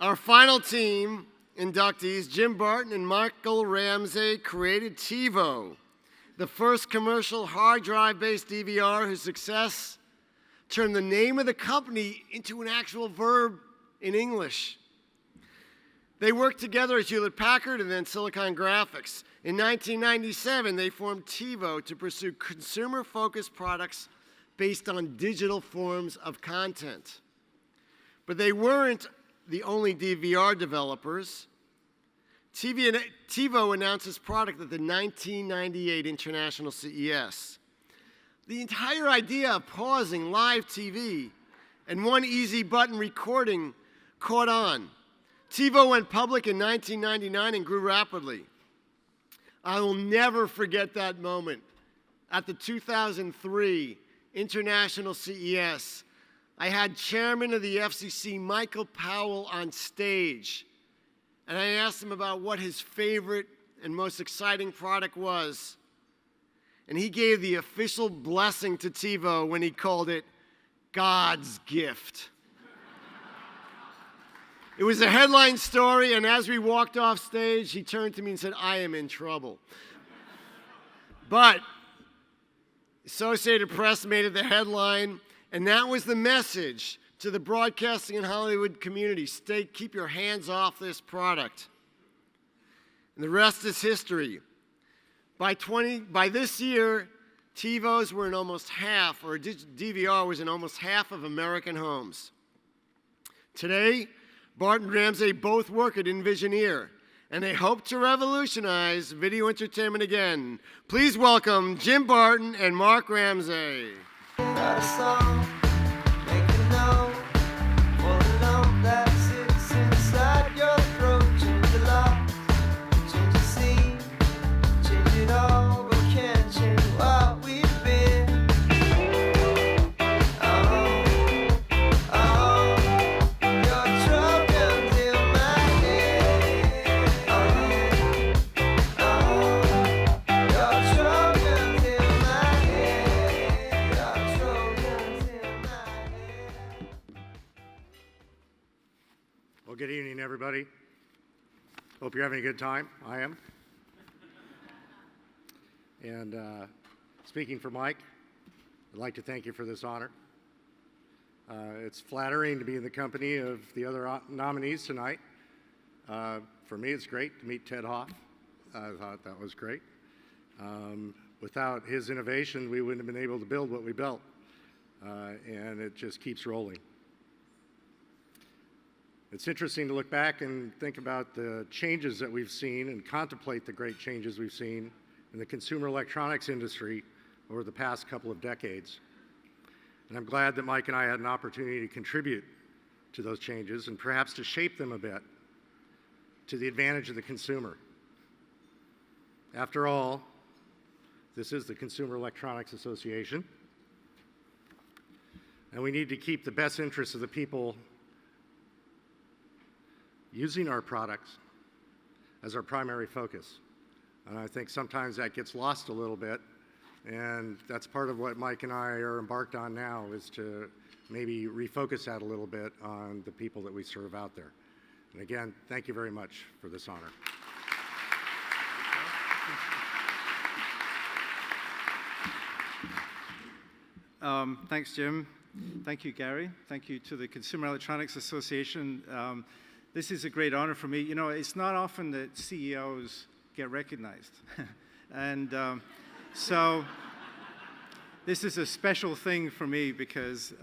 Our final team inductees, Jim Barton and Michael Ramsay, created TiVo, the first commercial hard drive-based DVR whose success turned the name of the company into an actual verb in English. They worked together at Hewlett-Packard and then Silicon Graphics. In 1997, they formed TiVo to pursue consumer-focused products based on digital forms of content. But they weren't the only DVR developers. TiVo announced its product at the 1998 International CES. The entire idea of pausing live TV and one easy button recording caught on. TiVo went public in 1999 and grew rapidly. I will never forget that moment. At the 2003 International CES, I had Chairman of the FCC, Michael Powell, on stage, and I asked him about what his favorite and most exciting product was. And he gave the official blessing to TiVo when he called it God's gift. It was a headline story, and as we walked off stage, he turned to me and said, "I am in trouble." But Associated Press made it the headline, and that was the message to the broadcasting and Hollywood community. Keep your hands off this product. And the rest is history. By this year, TiVos were in almost half, or DVR was in almost half of American homes. Today, Barton and Ramsay both work at Envisioneer, and they hope to revolutionize video entertainment again. Please welcome Jim Barton and Mark Ramsay. Got a song, make a note for the note that sits inside your throat. Change the lock, change the scene, change it all, but can't change what we've been. Your troubles in my head. Your troubles in my head. Your troubles in my head. Well, good evening, everybody. Hope you're having a good time. I am. And speaking for Mike, I'd like to thank you for this honor. It's flattering to be in the company of the other nominees tonight. For me, it's great to meet Ted Hoff. I thought that was great. Without his innovation, we wouldn't have been able to build what we built. And it just keeps rolling. It's interesting to look back and think about the changes that we've seen and contemplate the great changes we've seen in the consumer electronics industry over the past couple of decades. And I'm glad that Mike and I had an opportunity to contribute to those changes and perhaps to shape them a bit to the advantage of the consumer. After all, this is the Consumer Electronics Association, and we need to keep the best interests of the people using our products as our primary focus. And I think sometimes that gets lost a little bit, and that's part of what Mike and I are embarked on now, is to maybe refocus that a little bit on the people that we serve out there. And again, thank you very much for this honor. Thanks, Jim. Thank you, Gary. Thank you to the Consumer Electronics Association. This is a great honor for me. You know, it's not often that CEOs get recognized. And so this is a special thing for me because,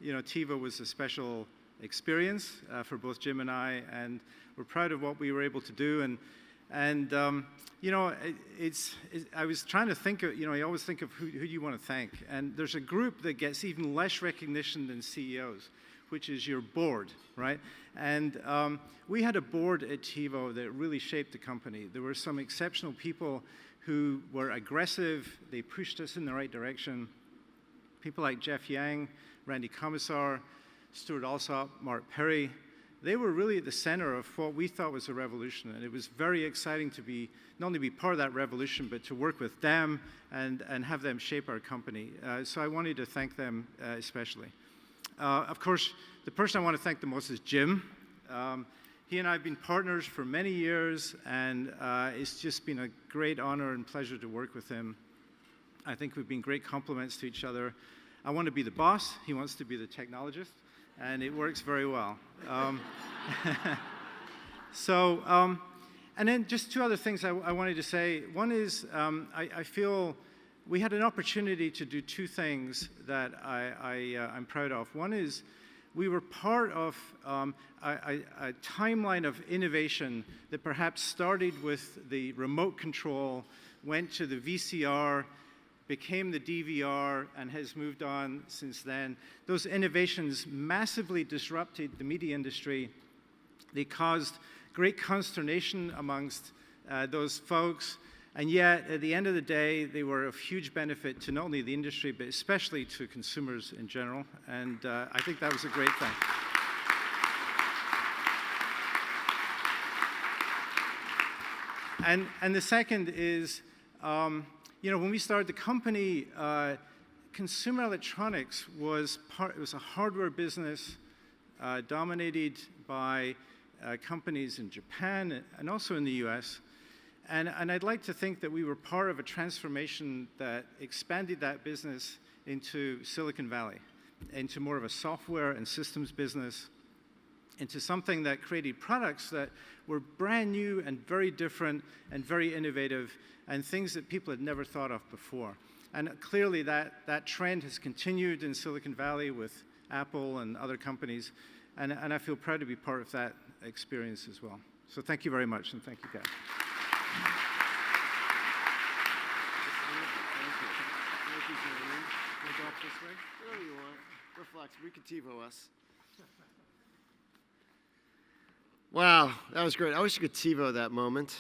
you know, TiVo was a special experience for both Jim and I, and we're proud of what we were able to do. And you know, I was trying to think of, you know, I always think of who you want to thank. And there's a group that gets even less recognition than CEOs, which is your board, right? And we had a board at TiVo that really shaped the company. There were some exceptional people who were aggressive. They pushed us in the right direction. People like Jeff Yang, Randy Komisar, Stuart Alsop, Mark Perry. They were really at the center of what we thought was a revolution. And it was very exciting to be, not only be part of that revolution, but to work with them and have them shape our company. So I wanted to thank them especially. Of course, the person I want to thank the most is Jim. He and I have been partners for many years, and it's just been a great honor and pleasure to work with him. I think we've been great complements to each other. I want to be the boss, he wants to be the technologist, and it works very well. And then just two other things I wanted to say. One is I feel we had an opportunity to do two things that I'm proud of. One is we were part of a timeline of innovation that perhaps started with the remote control, went to the VCR, became the DVR, and has moved on since then. Those innovations massively disrupted the media industry. They caused great consternation amongst those folks, and yet at the end of the day, they were of huge benefit to not only the industry, but especially to consumers in general, and I think that was a great thing. And the second is, when we started the company, consumer electronics was a hardware business dominated by companies in Japan and also in the US. And I'd like to think that we were part of a transformation that expanded that business into Silicon Valley, into more of a software and systems business, into something that created products that were brand new and very different and very innovative and things that people had never thought of before. And clearly that trend has continued in Silicon Valley with Apple and other companies, and I feel proud to be part of that experience as well. So thank you very much, and thank you, guys. Whatever you want. Reflex. We could TiVo us. Wow, that was great. I wish you could TiVo that moment.